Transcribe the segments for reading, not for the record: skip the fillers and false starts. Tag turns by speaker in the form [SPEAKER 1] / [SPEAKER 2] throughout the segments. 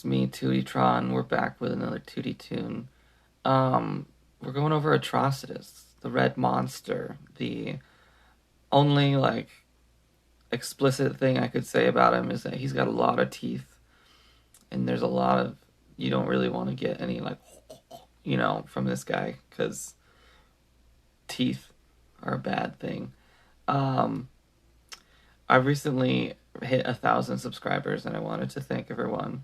[SPEAKER 1] me, Tewty Tron. We're back with another Tewty Toon. We're going over Atrocitus, the red monster. The only, explicit thing I could say about him is that he's got a lot of teeth, and there's a lot of... You don't really want to get any, from this guy, because teeth are a bad thing. I've recently hit 1,000 subscribers, and I wanted to thank everyone.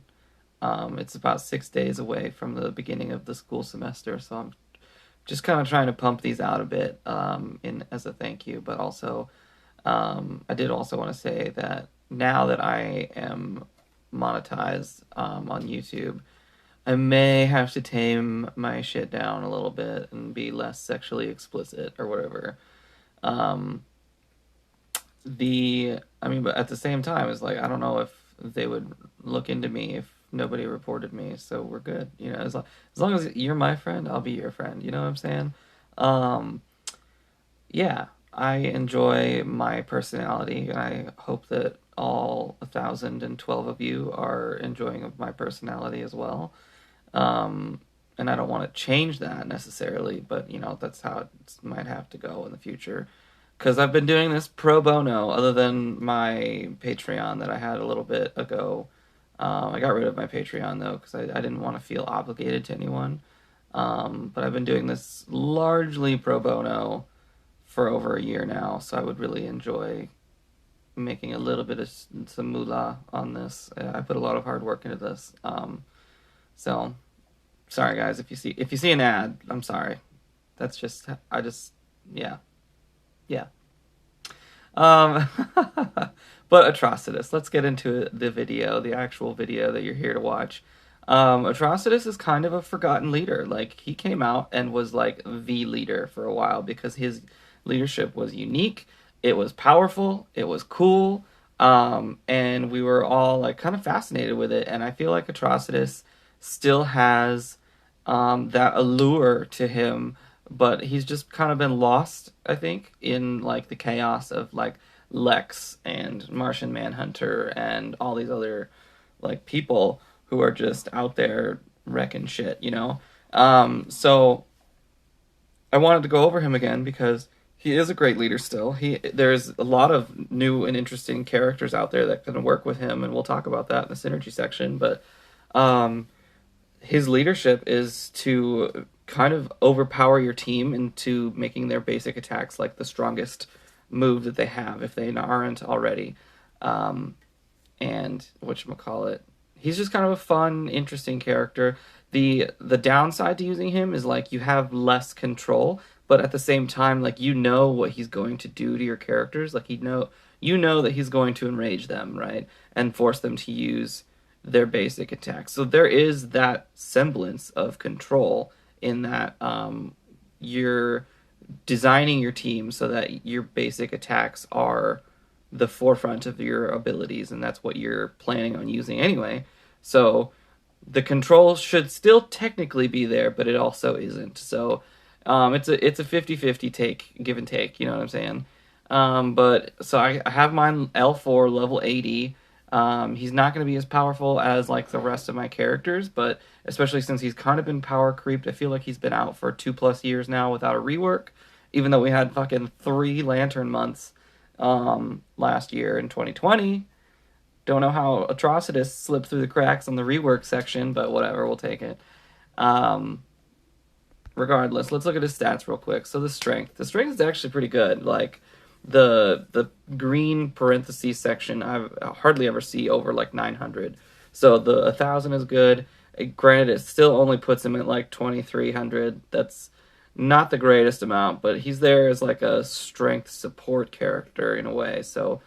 [SPEAKER 1] It's about 6 days away from the beginning of the school semester, so I'm just kind of trying to pump these out a bit in as a thank you. But also, I did also want to say that now that I am monetized on YouTube, I may have to tame my shit down a little bit and be less sexually explicit or whatever. But at the same time, it's like, I don't know if they would look into me if nobody reported me, so we're good. As long as you're my friend, I'll be your friend. You know what I'm saying? Yeah, I enjoy my personality, and I hope that all 1,012 of you are enjoying of my personality as well. And I don't want to change that necessarily, but that's how it might have to go in the future. Because I've been doing this pro bono, other than my Patreon that I had a little bit ago. I got rid of my Patreon, though, because I didn't want to feel obligated to anyone. But I've been doing this largely pro bono for over a year now, so I would really enjoy making a little bit of some moolah on this. I put a lot of hard work into this. So, sorry guys, if you see an ad, I'm sorry. That's just, yeah. Yeah. But Atrocitus, let's get into the video, the actual video that you're here to watch. Atrocitus is kind of a forgotten leader. Like, he came out and was like the leader for a while because his leadership was unique, it was powerful, it was cool, and we were all like kind of fascinated with it. And I feel like Atrocitus still has that allure to him, but he's just kind of been lost, I think, in like the chaos of like Lex and Martian Manhunter and all these other like people who are just out there wrecking shit. So I wanted to go over him again because he is a great leader still. There's a lot of new and interesting characters out there that can work with him, and we'll talk about that in the synergy section. But his leadership is to kind of overpower your team into making their basic attacks like the strongest move that they have, if they aren't already. And whatchamacallit, he's just kind of a fun, interesting character. The downside to using him is like you have less control, but at the same time, like you know what he's going to do to your characters. Like you know that he's going to enrage them, right? And force them to use their basic attacks. So there is that semblance of control in that you're designing your team so that your basic attacks are the forefront of your abilities, and that's what you're planning on using anyway. So the control should still technically be there, but it also isn't. So it's a 50-50 take, give and take, you know what I'm saying? But so I have mine L4 level 80. He's not going to be as powerful as like the rest of my characters, but especially since he's kind of been power creeped, I feel like he's been out for 2+ years now without a rework, even though we had fucking 3 Lantern months last year in 2020. Don't know how Atrocitus slipped through the cracks on the rework section, but whatever, we'll take it. Regardless, let's look at his stats real quick. So the strength is actually pretty good. Like the green parentheses section, I hardly ever see over like 900. So the 1,000 is good. Granted, it still only puts him at like 2,300. That's not the greatest amount, but he's there as like a strength support character in a way. So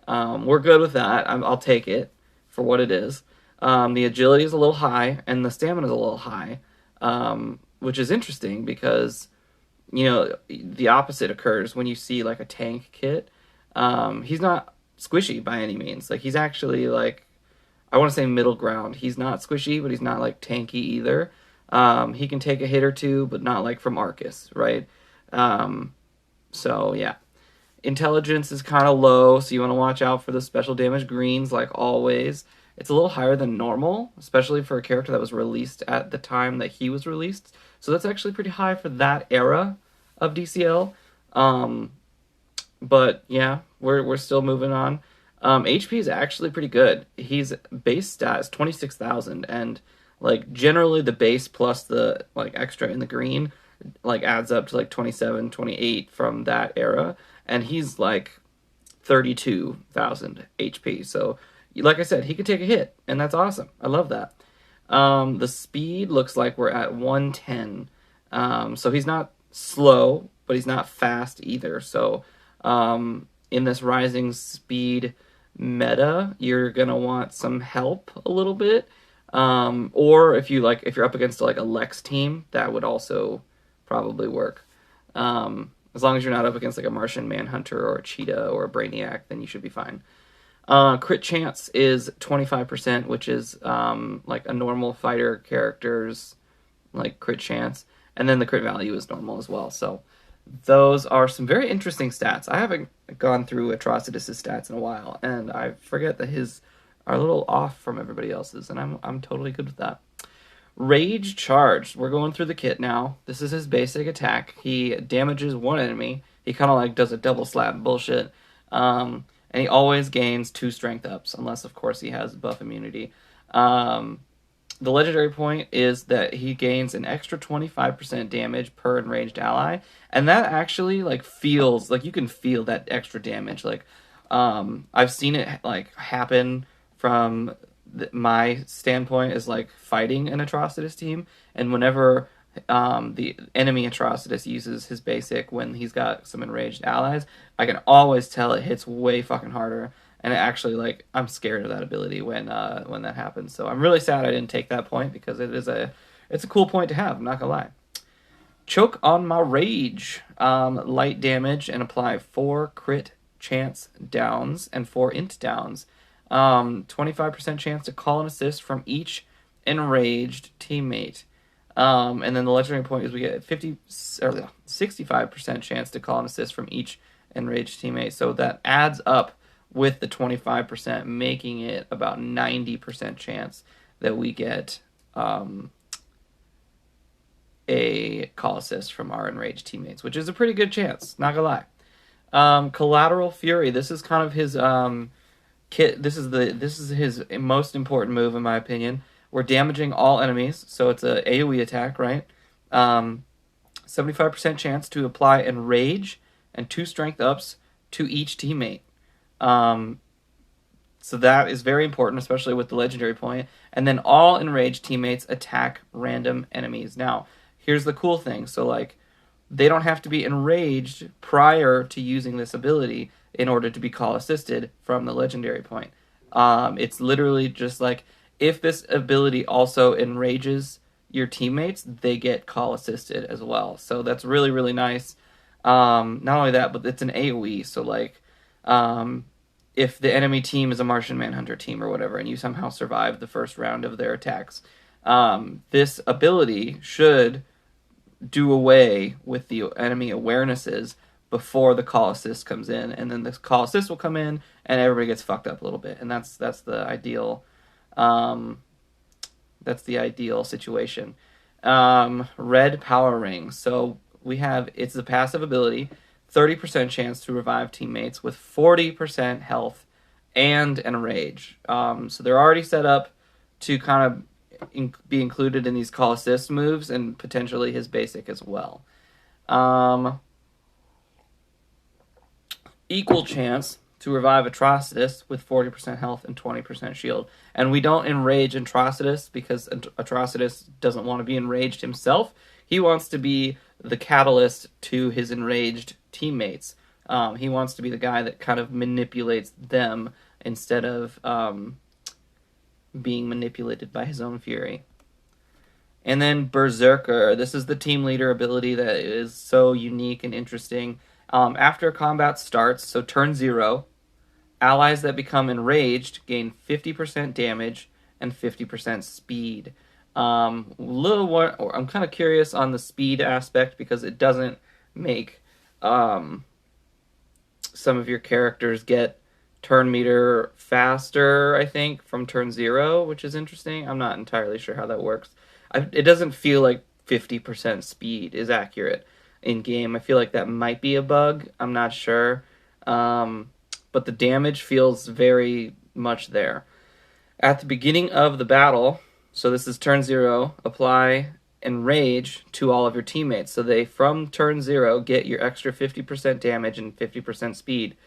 [SPEAKER 1] we're good with that. I'll take it for what it is. The agility is a little high, and the stamina is a little high, which is interesting because the opposite occurs when you see like a tank kit. He's not squishy by any means. Like he's actually like, I want to say middle ground. He's not squishy, but he's not like tanky either. He can take a hit or two, but not like from Arcus, right? So yeah. Intelligence is kind of low, so you want to watch out for the special damage greens like always. It's a little higher than normal, especially for a character that was released at the time that he was released. So that's actually pretty high for that era of DCL. Um, but yeah, we're still moving on. HP is actually pretty good. He's base stat is 26,000, and like generally the base plus the like extra in the green like adds up to like 27, 28 from that era, and he's like 32,000 HP. So like I said, he could take a hit, and that's awesome. I love that. The speed looks like we're at 110. So he's not slow, but he's not fast either. So in this rising speed meta, you're gonna want some help a little bit. Or if you're up against like a Lex team, that would also probably work. As long as you're not up against like a Martian Manhunter or a Cheetah or a Brainiac, then you should be fine. Crit chance is 25%, which is like a normal fighter character's like crit chance, and then the crit value is normal as well. So those are some very interesting stats. I haven't gone through Atrocitus' stats in a while, and I forget that his are a little off from everybody else's, and I'm totally good with that. Rage Charge. We're going through the kit now. This is his basic attack. He damages one enemy. He kind of like does a double slap bullshit. And he always gains 2 strength ups, unless of course he has buff immunity. The legendary point is that he gains an extra 25% damage per enraged ally, and that actually like feels like you can feel that extra damage. Like I've seen it like happen from my standpoint is like fighting an Atrocitus team, and whenever the enemy Atrocitus uses his basic when he's got some enraged allies, I can always tell it hits way fucking harder, and it actually like I'm scared of that ability when that happens. So I'm really sad I didn't take that point because it's a cool point to have. I'm not gonna lie. Choke on my rage, light damage, and apply 4 crit chance downs and 4 int downs. 25% chance to call an assist from each enraged teammate. And then the legendary point is we get 65% chance to call an assist from each enraged teammate. So that adds up with the 25%, making it about 90% chance that we get a call assist from our enraged teammates, which is a pretty good chance, not gonna lie. Collateral Fury. This is kind of his kit. This is his most important move in my opinion. We're damaging all enemies, so it's a AoE attack, right? 75% chance to apply enrage and 2 strength ups to each teammate. So that is very important, especially with the legendary point. And then all enraged teammates attack random enemies. Now, here's the cool thing. So like they don't have to be enraged prior to using this ability in order to be call assisted from the legendary point. It's literally just like if this ability also enrages your teammates, they get call assisted as well. So that's really, really nice. Not only that, but it's an AoE. So like if the enemy team is a Martian Manhunter team or whatever, and you somehow survive the first round of their attacks, this ability should do away with the enemy awarenesses before the call assist comes in, and then the call assist will come in and everybody gets fucked up a little bit, and that's the ideal situation. Red Power Ring. So we have, it's a passive ability, 30% chance to revive teammates with 40% health and enrage. So they're already set up to kind of be included in these call assist moves and potentially his basic as well. Equal chance to revive Atrocitus with 40% health and 20% shield. And we don't enrage Atrocitus because Atrocitus doesn't want to be enraged himself. He wants to be the catalyst to his enraged teammates. He wants to be the guy that kind of manipulates them instead of being manipulated by his own fury. And then Berserker. This is the team leader ability that is so unique and interesting. After combat starts, so turn 0, allies that become enraged gain 50% damage and 50% speed. I'm kind of curious on the speed aspect because it doesn't make some of your characters get turn meter faster, I think, from turn 0, which is interesting. I'm not entirely sure how that works. It doesn't feel like 50% speed is accurate in game. I feel like that might be a bug. I'm not sure. But the damage feels very much there. At the beginning of the battle, so this is turn 0, apply Enrage to all of your teammates. So they, from turn 0, get your extra 50% damage and 50% speed.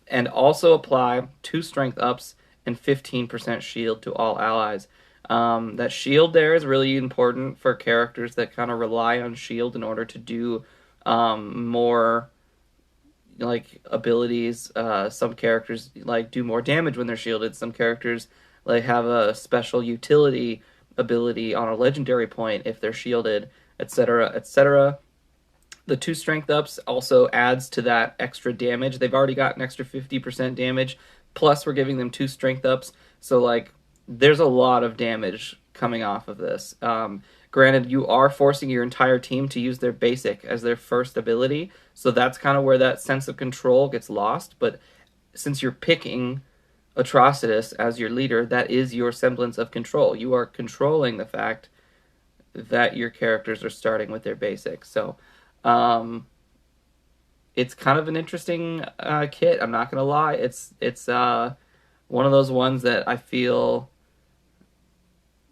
[SPEAKER 1] And also apply 2 strength ups and 15% shield to all allies. That shield there is really important for characters that kind of rely on shield in order to do more like abilities. Some characters like do more damage when they're shielded. Some characters like have a special utility ability on a legendary point if they're shielded, etc., etc. The 2 strength ups also adds to that extra damage. They've already got an extra 50% damage, plus we're giving them 2 strength ups. So like, there's a lot of damage coming off of this. Granted, you are forcing your entire team to use their basic as their first ability, so that's kind of where that sense of control gets lost. But since you're picking Atrocitus as your leader, that is your semblance of control. You are controlling the fact that your characters are starting with their basic. So it's kind of an interesting kit. I'm not gonna lie. It's one of those ones that I feel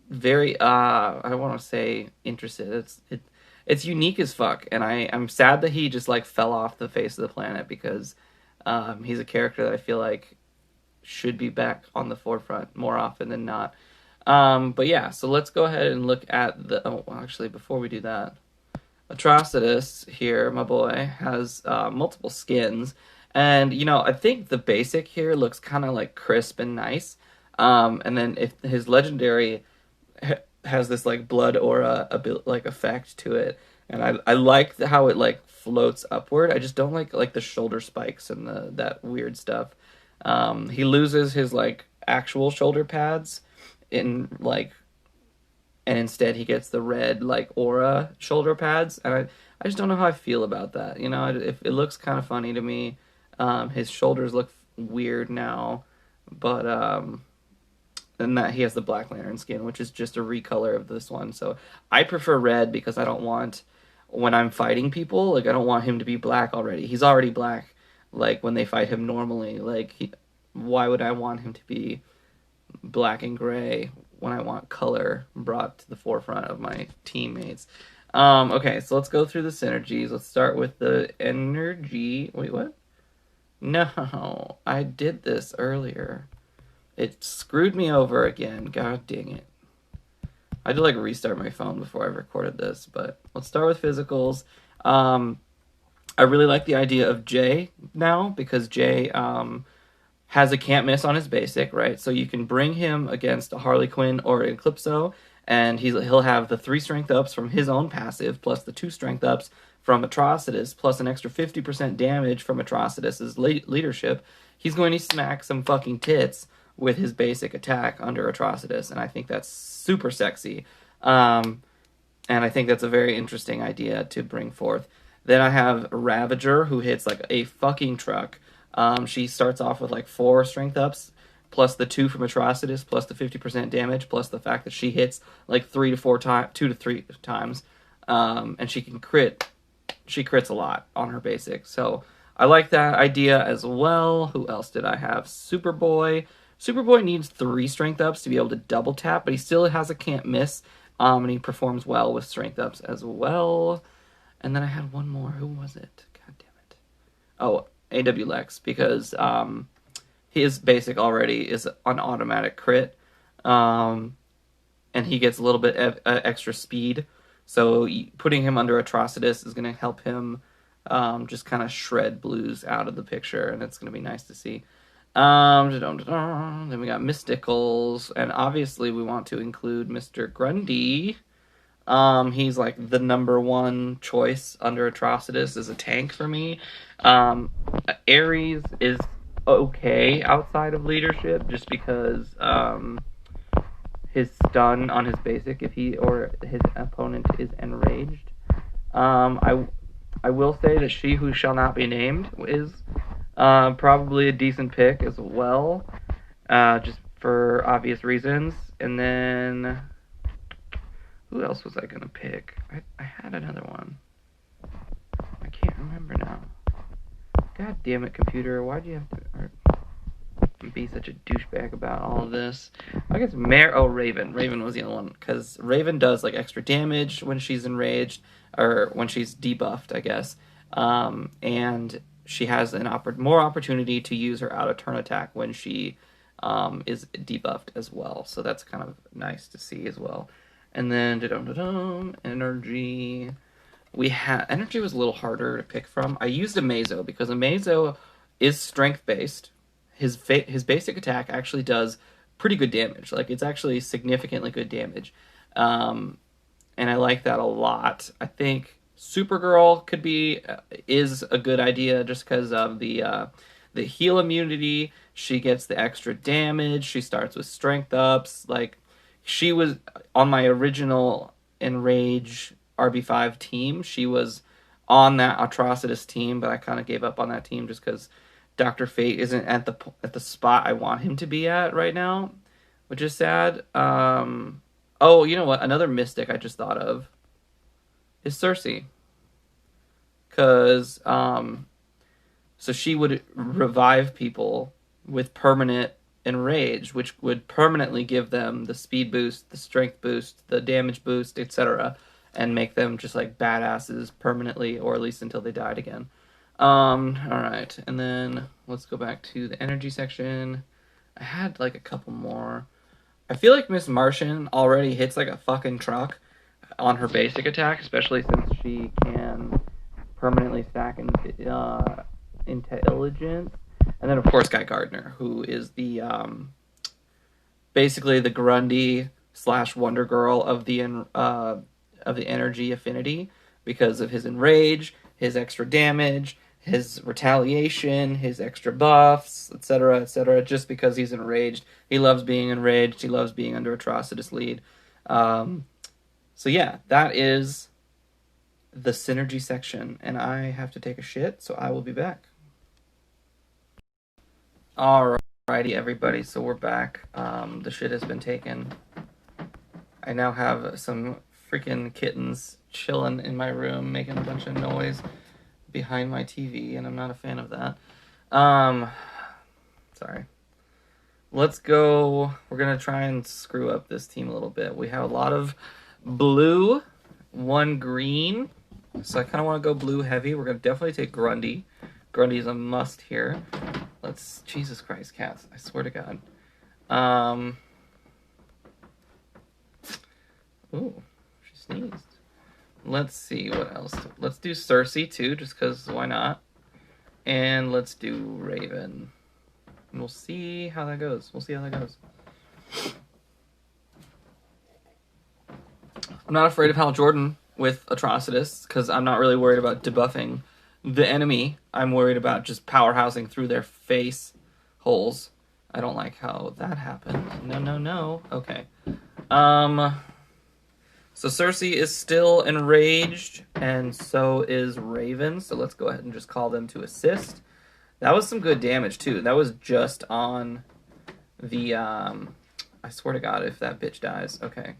[SPEAKER 1] very I don't want to say interested. It's unique as fuck, and I'm sad that he just like fell off the face of the planet, because he's a character that I feel like should be back on the forefront more often than not. But yeah, so let's go ahead and look at the. Oh, actually, before we do that, Atrocitus here, my boy, has multiple skins, and you know, I think the basic here looks kind of like crisp and nice. And then if his legendary has this like blood aura like effect to it, and I like how it like floats upward. I just don't like the shoulder spikes and that weird stuff. He loses his like actual shoulder pads in like, and instead he gets the red like aura shoulder pads, and I just don't know how I feel about that. You know, it looks kind of funny to me. His shoulders look weird now, but and that he has the Black Lantern skin, which is just a recolor of this one. So I prefer red because I don't want, when I'm fighting people, like I don't want him to be black already. He's already black, like when they fight him normally. Like why would I want him to be black and gray when I want color brought to the forefront of my teammates? Okay, so let's go through the synergies. Let's start with the energy. Wait, what? No, I did this earlier. It screwed me over again. God dang it. I had to like restart my phone before I recorded this, but let's start with physicals. I really like the idea of Jay now, because Jay has a can't miss on his basic, right? So you can bring him against a Harley Quinn or Eclipso, and he'll have the 3 strength ups from his own passive, plus the 2 strength ups from Atrocitus, plus an extra 50% damage from Atrocitus's leadership. He's going to smack some fucking tits with his basic attack under Atrocitus, and I think that's super sexy. And I think that's a very interesting idea to bring forth. Then I have Ravager, who hits like a fucking truck. She starts off with like 4 strength ups, plus the 2 from Atrocitus, plus the 50% damage, plus the fact that she hits like 2 to 3 times. And she can crit. She crits a lot on her basic. So I like that idea as well. Who else did I have? Superboy. Superboy needs 3 strength ups to be able to double tap, but he still has a can't miss, and he performs well with strength ups as well. And then I had one more. Who was it? God damn it. Oh, AW Lex, because his basic already is an automatic crit, and he gets a little bit extra speed. So putting him under Atrocitus is going to help him just kind of shred blues out of the picture, and it's going to be nice to see. Then we got Mysticals, and obviously we want to include Mr. Grundy. He's like the number 1 choice under Atrocitus as a tank for me. Ares is okay outside of leadership, just because his stun on his basic, if he or his opponent is enraged. I will say that She Who Shall Not Be Named is Probably a decent pick as well, just for obvious reasons. And then, who else was I gonna pick? I had another one. I can't remember now. God damn it, computer! Why'd you have to be such a douchebag about all of this? I guess Raven. Raven was the other one, because Raven does like extra damage when she's enraged, or when she's debuffed, I guess. And she has more opportunity to use her out of turn attack when she is debuffed as well. So that's kind of nice to see as well. And then energy. Energy was a little harder to pick from. I used Amazo because Amazo is strength based. His basic attack actually does pretty good damage. Like, it's actually significantly good damage. And I like that a lot. I think Supergirl is a good idea just because of the heal immunity. She gets the extra damage. She starts with strength ups. Like, she was on my original Enrage RB5 team. She was on that Atrocitus team, but I kind of gave up on that team just because Dr. Fate isn't at the spot I want him to be at right now, which is sad. Oh, you know what? Another Mystic I just thought of is Cersei. Because, so she would revive people with permanent Enrage, which would permanently give them the speed boost, the strength boost, the damage boost, etc., and make them just like badasses permanently, or at least until they died again. Alright, and then let's go back to the energy section. I had like a couple more. I feel like Miss Martian already hits like a fucking truck on her basic attack, especially since she can permanently stack intelligence. And then, of course, Guy Gardner, who is the basically the Grundy / Wonder Girl of the energy affinity, because of his enrage, his extra damage, his retaliation, his extra buffs, etc., etc. Just because he's enraged, he loves being enraged. He loves being under Atrocitus lead. So yeah, that is the synergy section, and I have to take a shit, so I will be back. Alrighty, everybody, so we're back. The shit has been taken. I now have some freaking kittens chilling in my room, making a bunch of noise behind my TV, and I'm not a fan of that. Sorry. Let's go. We're gonna try and screw up this team a little bit. We have a lot of blue, one green, so I kind of want to go blue heavy. We're gonna definitely take Grundy. Grundy is a must here. Jesus Christ, cats, I swear to God. Ooh, she sneezed. Let's see what else. Let's do Cersei too, just because why not? And let's do Raven. And we'll see how that goes. I'm not afraid of Hal Jordan with Atrocitus, because I'm not really worried about debuffing the enemy. I'm worried about just powerhousing through their face holes. I don't like how that happened. No. Okay. So Cersei is still enraged, and so is Raven. So let's go ahead and just call them to assist. That was some good damage, too. That was just on the, I swear to God, if that bitch dies. Okay.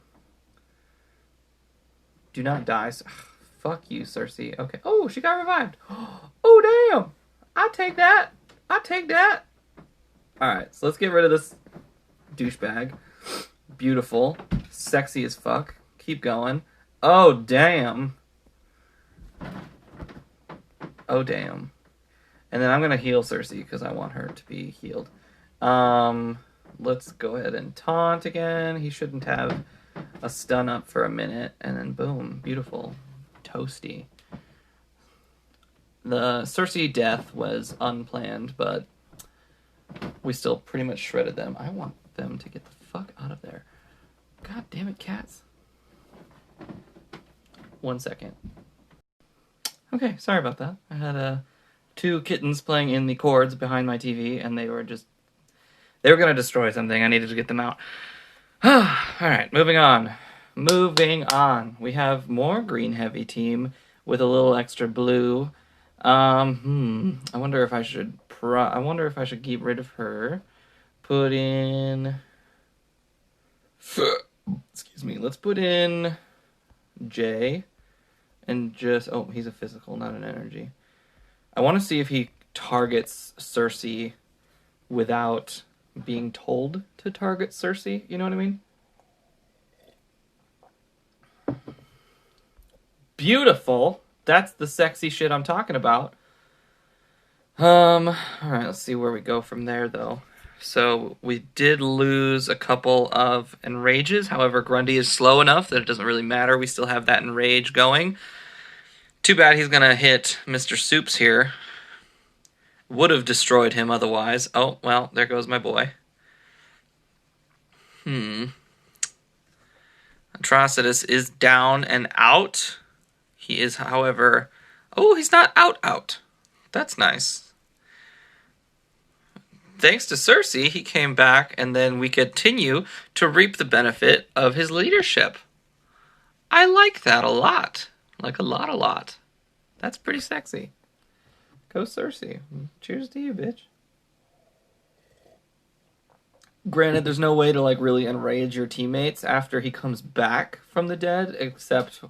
[SPEAKER 1] Do not die. Fuck you, Cersei. Okay. Oh, she got revived. Oh, damn. I'll take that. Alright, so let's get rid of this douchebag. Beautiful. Sexy as fuck. Keep going. Oh, damn. And then I'm going to heal Cersei because I want her to be healed. Let's go ahead and taunt again. He shouldn't have a stun up for a minute. And then boom. Beautiful. Toasty. The Cersei death was unplanned, but we still pretty much shredded them. I want them to get the fuck out of there. God damn it, cats. 1 second. Okay, sorry about that. I had two kittens playing in the cords behind my TV, and they were gonna destroy something. I needed to get them out. Alright, moving on. We have more green heavy team with a little extra blue. I wonder if I should I wonder if I should get rid of her. Put in... Excuse me. Let's put in J. And just... Oh, he's a physical, not an energy. I want to see if he targets Cersei without being told to target Cersei. You know what I mean? Beautiful. That's the sexy shit I'm talking about. Alright, let's see where we go from there, though. So, we did lose a couple of enrages. However, Grundy is slow enough that it doesn't really matter. We still have that enrage going. Too bad he's gonna hit Mr. Soups here. Would have destroyed him otherwise. Oh, well, there goes my boy. Atrocitus is down and out. He is, however... Oh, he's not out. That's nice. Thanks to Cersei, he came back, and then we continue to reap the benefit of his leadership. I like that a lot. Like a lot. That's pretty sexy. Go Cersei. Cheers to you, bitch. Granted, there's no way to like really enrage your teammates after he comes back from the dead, except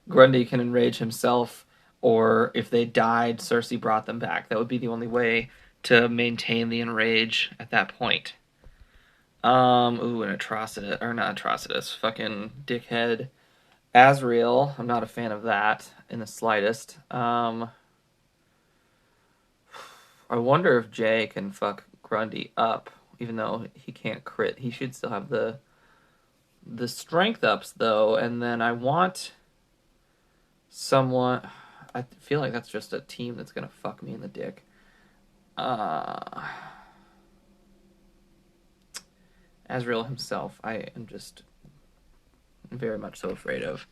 [SPEAKER 1] Grundy can enrage himself, or if they died, Cersei brought them back. That would be the only way to maintain the enrage at that point. Ooh, an Atrocitus, or not Atrocitus, fucking dickhead. Azriel, I'm not a fan of that in the slightest. I wonder if Jay can fuck Grundy up, even though he can't crit. He should still have the strength ups, though, and then I want someone... I feel like that's just a team that's gonna fuck me in the dick. Azriel himself, I am just very much so afraid of.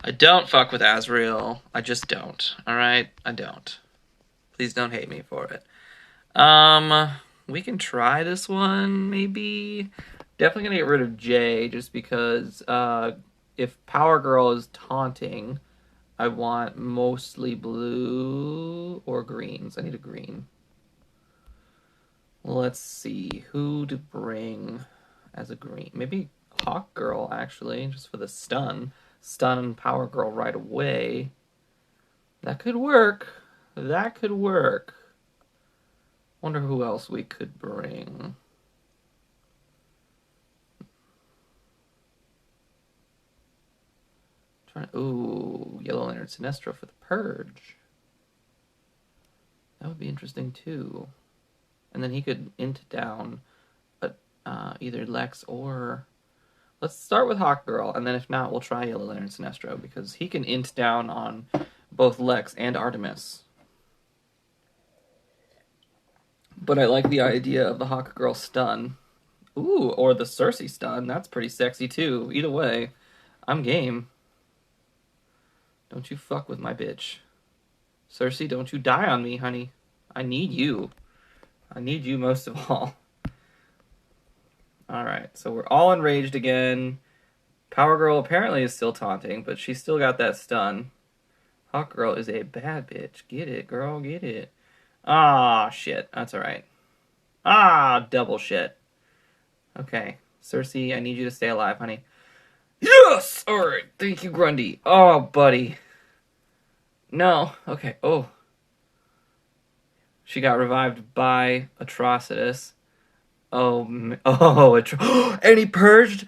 [SPEAKER 1] I don't fuck with Azriel. I just don't. Alright? I don't. Please don't hate me for it. We can try this one, maybe. Definitely gonna get rid of Jay, just because, if Power Girl is taunting, I want mostly blue or greens. I need a green. Let's see, who to bring as a green. Maybe Hawk Girl, actually, just for the stun. Stun Power Girl right away. That could work. That could work. Wonder who else we could bring. Ooh, Yellow Lantern Sinestro for the Purge. That would be interesting too. And then he could int down either Lex or... Let's start with Hawk Girl, and then if not, we'll try Yellow Lantern Sinestro, because he can int down on both Lex and Artemis. But I like the idea of the Hawk Girl stun. Ooh, or the Cersei stun. That's pretty sexy too. Either way, I'm game. Don't you fuck with my bitch. Cersei, don't you die on me, honey. I need you. I need you most of all. Alright, so we're all enraged again. Power Girl apparently is still taunting, but she's still got that stun. Hawk Girl is a bad bitch. Get it, girl, get it. Ah, shit. That's alright. Ah, double shit. Okay. Cersei, I need you to stay alive, honey. Yes! Alright, thank you, Grundy. Oh, buddy. No. Okay, oh. She got revived by Atrocitus. Oh, and he purged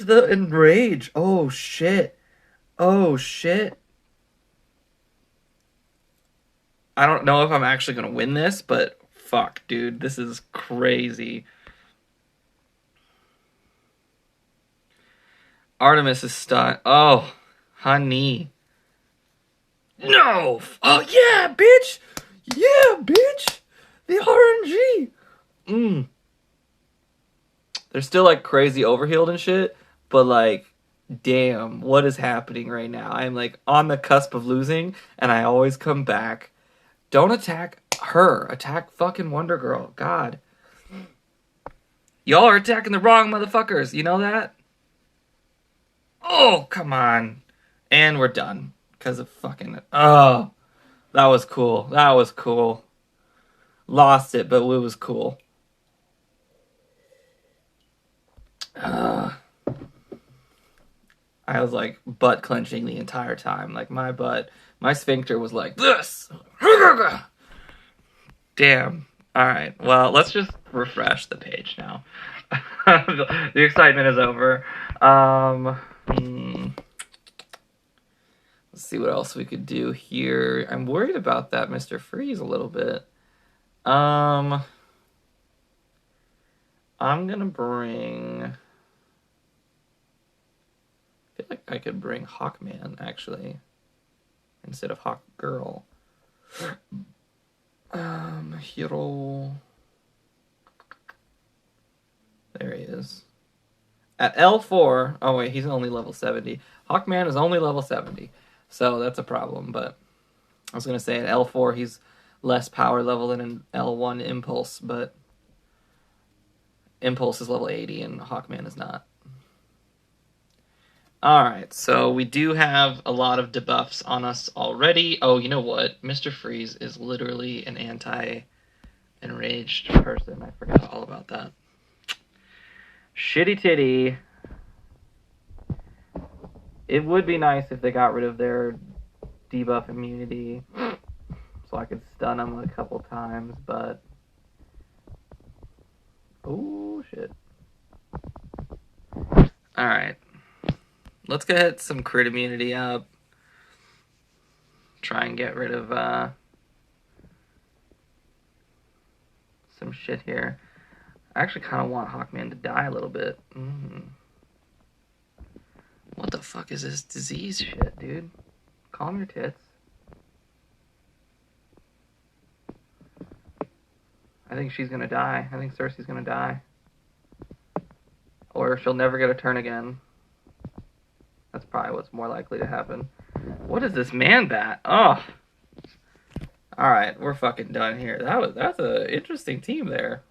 [SPEAKER 1] the enrage. Oh, shit. Oh, shit. I don't know if I'm actually going to win this, but fuck, dude. This is crazy. Artemis is stunned. Oh, honey. No! Oh, yeah, bitch! Yeah, bitch! The RNG! They're still, like, crazy overhealed and shit, but, like, damn, what is happening right now? I'm, like, on the cusp of losing, and I always come back. Don't attack her. Attack fucking Wonder Girl. God. Y'all are attacking the wrong motherfuckers. You know that? Oh, come on. And we're done. Because of fucking... Oh, that was cool. That was cool. Lost it, but it was cool. I was like butt clenching the entire time. Like my sphincter was like this. Damn. All right. Well, let's just refresh the page now. The excitement is over. Let's see what else we could do here. I'm worried about that Mr. Freeze a little bit. I'm gonna bring. I feel like I could bring Hawkman actually instead of Hawk Girl. Hero. There he is. At L4. Oh wait, he's only level 70. Hawkman is only level 70, so that's a problem. But I was gonna say at L4 he's less power level than an L1 Impulse, but Impulse is level 80 and Hawkman is not. Alright, so we do have a lot of debuffs on us already. Oh, you know what? Mr. Freeze is literally an anti-enraged person. I forgot all about that. Shitty titty. It would be nice if they got rid of their debuff immunity so I could stun them a couple times, but... Oh, shit. Alright. Let's get some crit immunity up. Try and get rid of some shit here. I actually kind of want Hawkman to die a little bit. What the fuck is this disease shit, dude? Calm your tits. I think she's gonna die. I think Cersei's gonna die. Or she'll never get a turn again. That's probably what's more likely to happen. What is this man bat? Oh. Alright, we're fucking done here. That's an interesting team there.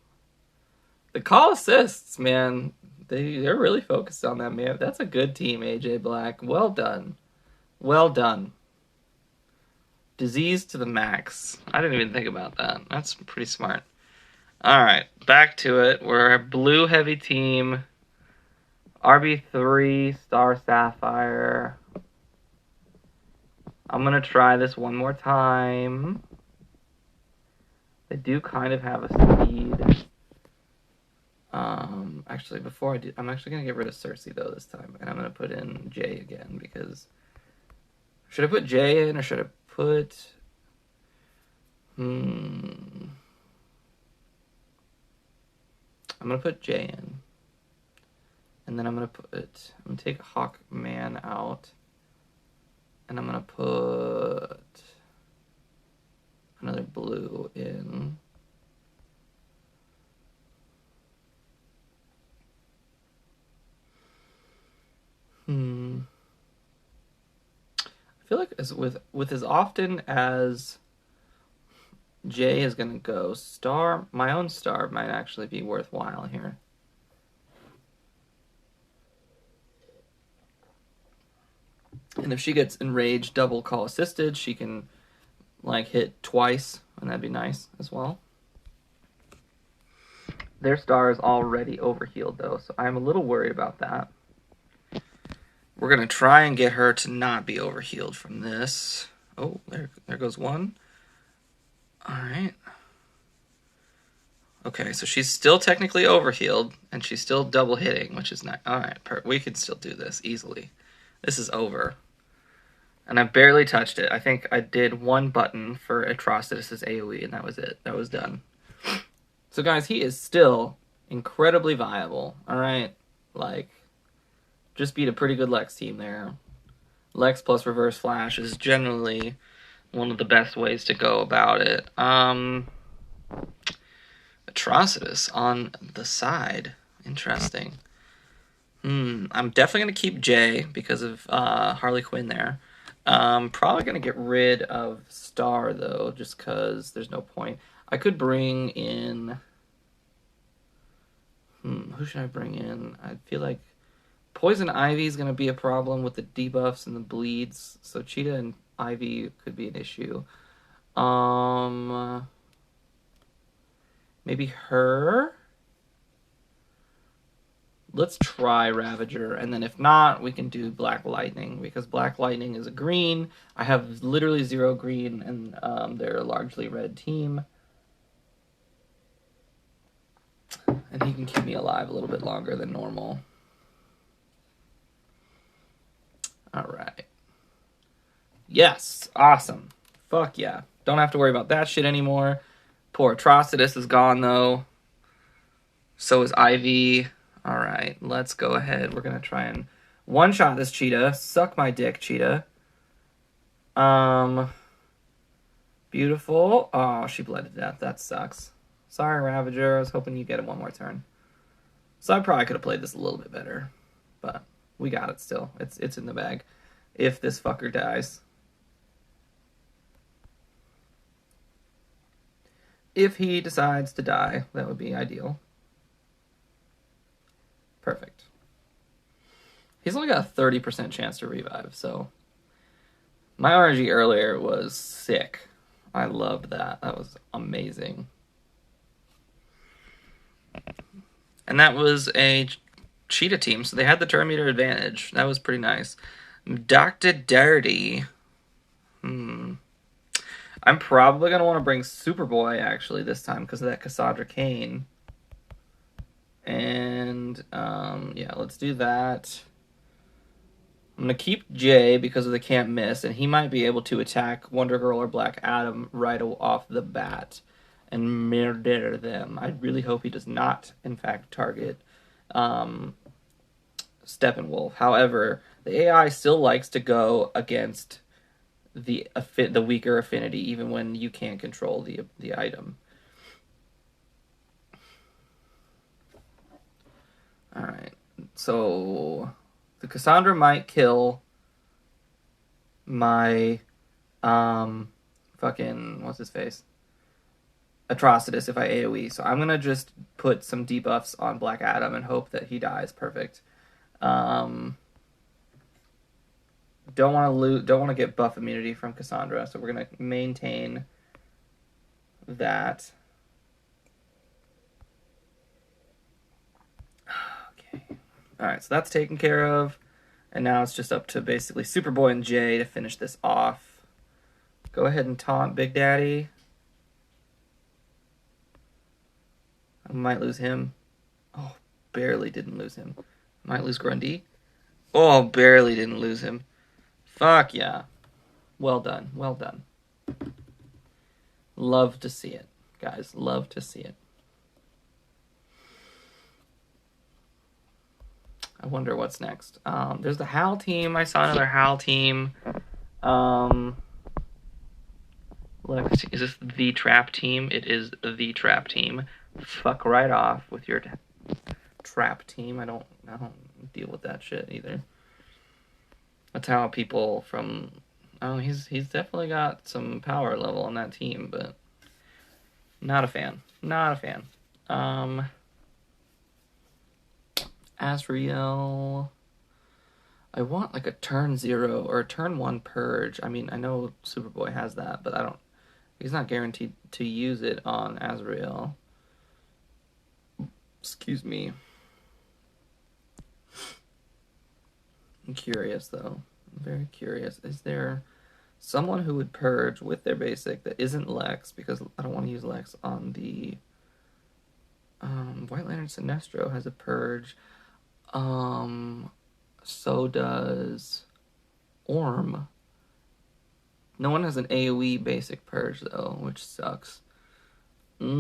[SPEAKER 1] The call assists, man. They're really focused on that, man. That's a good team, AJ Black. Well done. Well done. Disease to the max. I didn't even think about that. That's pretty smart. Alright, back to it. We're a blue heavy team. RB3, Star Sapphire. I'm going to try this one more time. They do kind of have a speed. Actually, before I do, I'm actually going to get rid of Cersei, though, this time. And I'm going to put in Jay again, because... Should I put Jay in, or should I put... I'm going to put Jay in. And then I'm going to take Hawkman out. And I'm going to put another blue in. I feel like with as often as Jay is going to go, my own star might actually be worthwhile here. And if she gets enraged, double call assisted, she can like hit twice, and that'd be nice as well. Their star is already overhealed though, so I'm a little worried about that. We're gonna try and get her to not be overhealed from this. Oh, there goes one. Alright. Okay, so she's still technically overhealed, and she's still double hitting, which is nice. Alright, we can still do this easily. This is over. And I barely touched it. I think I did one button for Atrocitus' AoE, and that was it. That was done. So guys, he is still incredibly viable. Alright? Like, just beat a pretty good Lex team there. Lex plus Reverse Flash is generally one of the best ways to go about it. Atrocitus on the side. Interesting. I'm definitely going to keep Jay because of Harley Quinn there. Probably going to get rid of Star, though, just because there's no point. I could bring in... who should I bring in? I feel like Poison Ivy is going to be a problem with the debuffs and the bleeds, so Cheetah and Ivy could be an issue. Maybe her? Let's try Ravager, and then if not, we can do Black Lightning, because Black Lightning is a green. I have literally 0 green, and they're a largely red team. And he can keep me alive a little bit longer than normal. Alright. Yes! Awesome. Fuck yeah. Don't have to worry about that shit anymore. Poor Atrocitus is gone, though. So is Ivy. Alright, let's go ahead. We're going to try and one-shot this cheetah. Suck my dick, cheetah. Beautiful. Oh, she bled to death. That sucks. Sorry, Ravager. I was hoping you'd get it one more turn. So I probably could have played this a little bit better. But we got it still. It's in the bag. If this fucker dies. If he decides to die, that would be ideal. Perfect. He's only got a 30% chance to revive, so... My RNG earlier was sick. I loved that. That was amazing. And that was a cheetah team, so they had the turn meter advantage. That was pretty nice. Dr. Dirty. I'm probably going to want to bring Superboy, actually, this time, because of that Cassandra Cain. And, yeah, let's do that. I'm going to keep Jay because of the can't miss, and he might be able to attack Wonder Girl or Black Adam right off the bat and murder them. I really hope he does not, in fact, target Steppenwolf. However, the AI still likes to go against the weaker affinity, even when you can't control the item. Alright, so the Cassandra might kill my fucking what's his face? Atrocitus if I AoE. So I'm gonna just put some debuffs on Black Adam and hope that he dies. Perfect. Don't want to get buff immunity from Cassandra, so we're gonna maintain that. Okay. Alright, so that's taken care of. And now it's just up to basically Superboy and Jay to finish this off. Go ahead and taunt Big Daddy. I might lose him. Oh, barely didn't lose him. Might lose Grundy. Oh, barely didn't lose him. Fuck yeah. Well done. Well done. Love to see it, guys. Love to see it. I wonder what's next. There's the Hal team. I saw another Hal team. Is this the Trap team? It is the Trap team. Fuck right off with your Trap team. I don't deal with that shit either. That's how people from... Oh, he's definitely got some power level on that team, but not a fan. Not a fan. Azrael. I want like a turn 0 or a turn 1 purge. I mean, I know Superboy has that, but he's not guaranteed to use it on Azrael. Excuse me. I'm curious though. I'm very curious. Is there someone who would purge with their basic that isn't Lex? Because I don't want to use Lex on the White Lantern Sinestro has a purge. So does Orm. No one has an AoE basic purge though, which sucks. Because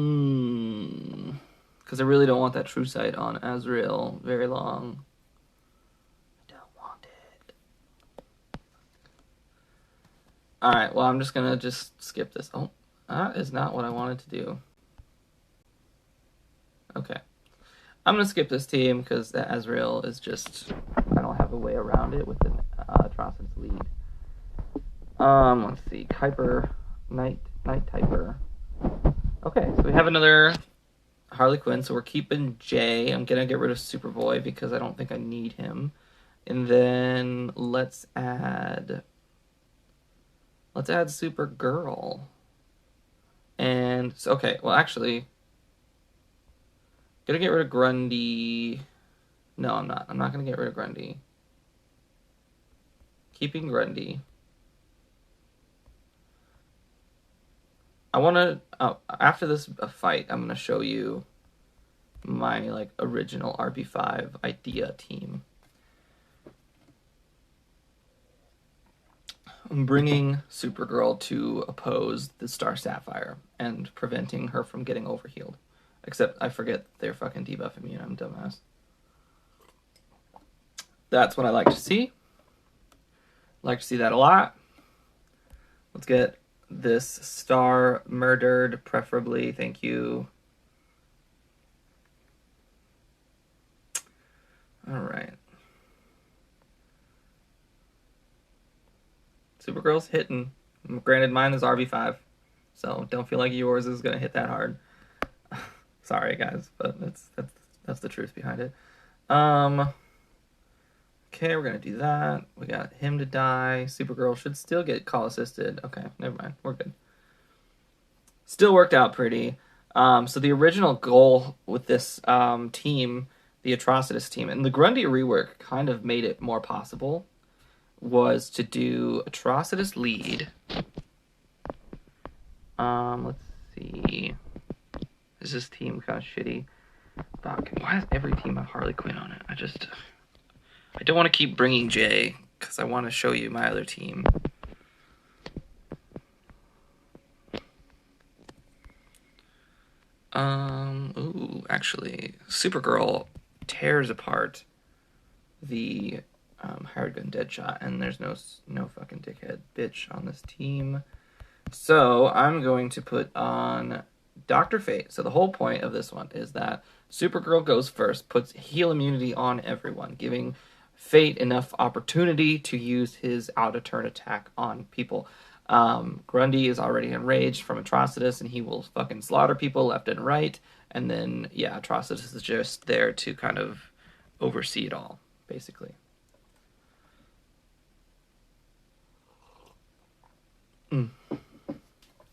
[SPEAKER 1] I really don't want that True Sight on Azrael very long. I don't want it. Alright, well I'm just gonna skip this. Oh, that is not what I wanted to do. Okay. I'm going to skip this team because the Azrael is just... I don't have a way around it with the Atrocitus lead. Let's see. Kuiper. Night Typer. Okay, so we have another Harley Quinn, so we're keeping Jay. I'm going to get rid of Superboy because I don't think I need him. And then let's add Supergirl. And, okay, well actually... Gonna get rid of Grundy. No, I'm not. I'm not gonna get rid of Grundy. Keeping Grundy. I want to, after this fight, I'm going to show you my, like, original RB5 idea team. I'm bringing Supergirl to oppose the Star Sapphire and preventing her from getting overhealed. Except I forget they're fucking debuff immune. I'm a dumbass. That's what I like to see. Like to see that a lot. Let's get this star murdered, preferably. Thank you. All right. Supergirl's hitting. Granted, mine is RB5, so don't feel like yours is gonna hit that hard. Sorry, guys, but that's the truth behind it. Okay, we're gonna do that. We got him to die. Supergirl should still get call assisted. Okay, never mind. We're good. Still worked out pretty. So the original goal with this team, the Atrocitus team, and the Grundy rework kind of made it more possible, was to do Atrocitus lead. Let's see. Is this team kind of shitty? Fuck. Why does every team have Harley Quinn on it? I don't want to keep bringing Jay, because I want to show you my other team. Ooh, actually, Supergirl tears apart the hired gun Deadshot, and there's no fucking dickhead bitch on this team. So I'm going to put on Dr. Fate. So the whole point of this one is that Supergirl goes first, puts heal immunity on everyone, giving Fate enough opportunity to use his out-of-turn attack on people. Grundy is already enraged from Atrocitus, and he will fucking slaughter people left and right. And then, yeah, Atrocitus is just there to kind of oversee it all, basically.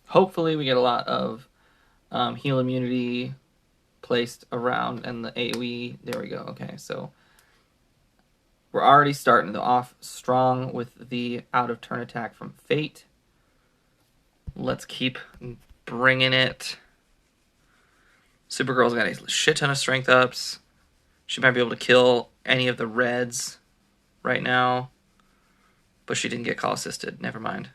[SPEAKER 1] Hopefully we get a lot of heal immunity placed around, and the AoE, there we go. Okay, so we're already starting off strong with the out-of-turn attack from Fate. Let's keep bringing it. Supergirl's got a shit ton of strength ups. She might be able to kill any of the Reds right now, but she didn't get call assisted. Never mind.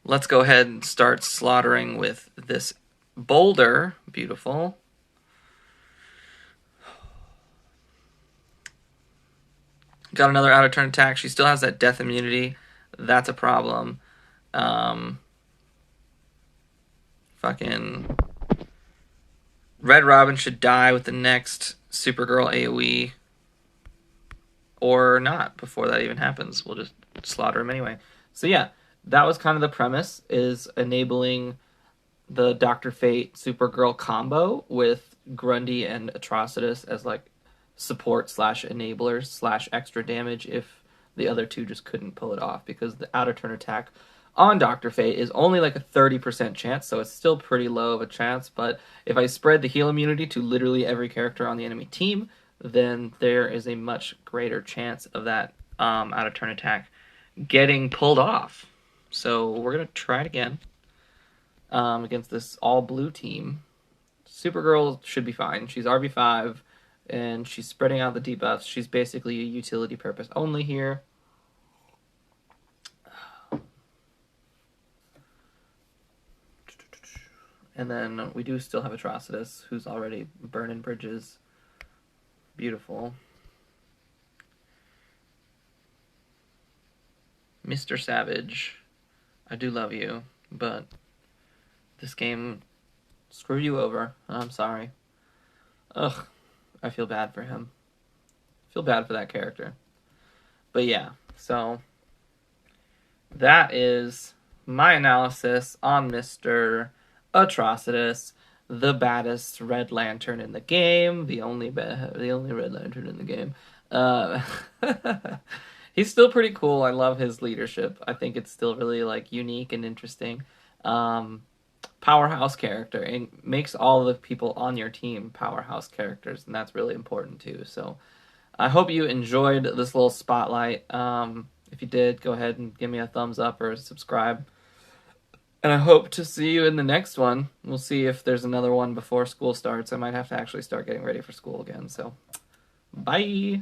[SPEAKER 1] Let's go ahead and start slaughtering with this boulder. Beautiful. Got another out-of-turn attack. She still has that death immunity. That's a problem. Fucking Red Robin should die with the next Supergirl AoE. Or not, before that even happens. We'll just slaughter him anyway. So yeah, that was kind of the premise, is enabling the Dr. Fate Supergirl combo with Grundy and Atrocitus as like support / enablers / extra damage if the other two just couldn't pull it off, because the outer turn attack on Dr. Fate is only like a 30% chance, so it's still pretty low of a chance, but if I spread the heal immunity to literally every character on the enemy team, then there is a much greater chance of that out of turn attack getting pulled off. So we're going to try it again against this all-blue team. Supergirl should be fine. She's RB5, and she's spreading out the debuffs. She's basically a utility purpose only here. And then we do still have Atrocitus, who's already burning bridges. Beautiful. Mr. Savage, I do love you, but this game screwed you over. I'm sorry. Ugh, I feel bad for him. I feel bad for that character. But yeah, so that is my analysis on Mr. Atrocitus, the baddest Red Lantern in the game, the only Red Lantern in the game. He's still pretty cool. I love his leadership. I think it's still really like unique and interesting. powerhouse character. It makes all the people on your team powerhouse characters, and that's really important too. So I hope you enjoyed this little spotlight. If you did, go ahead and give me a thumbs up or subscribe. And I hope to see you in the next one. We'll see if there's another one before school starts. I might have to actually start getting ready for school again. So, bye!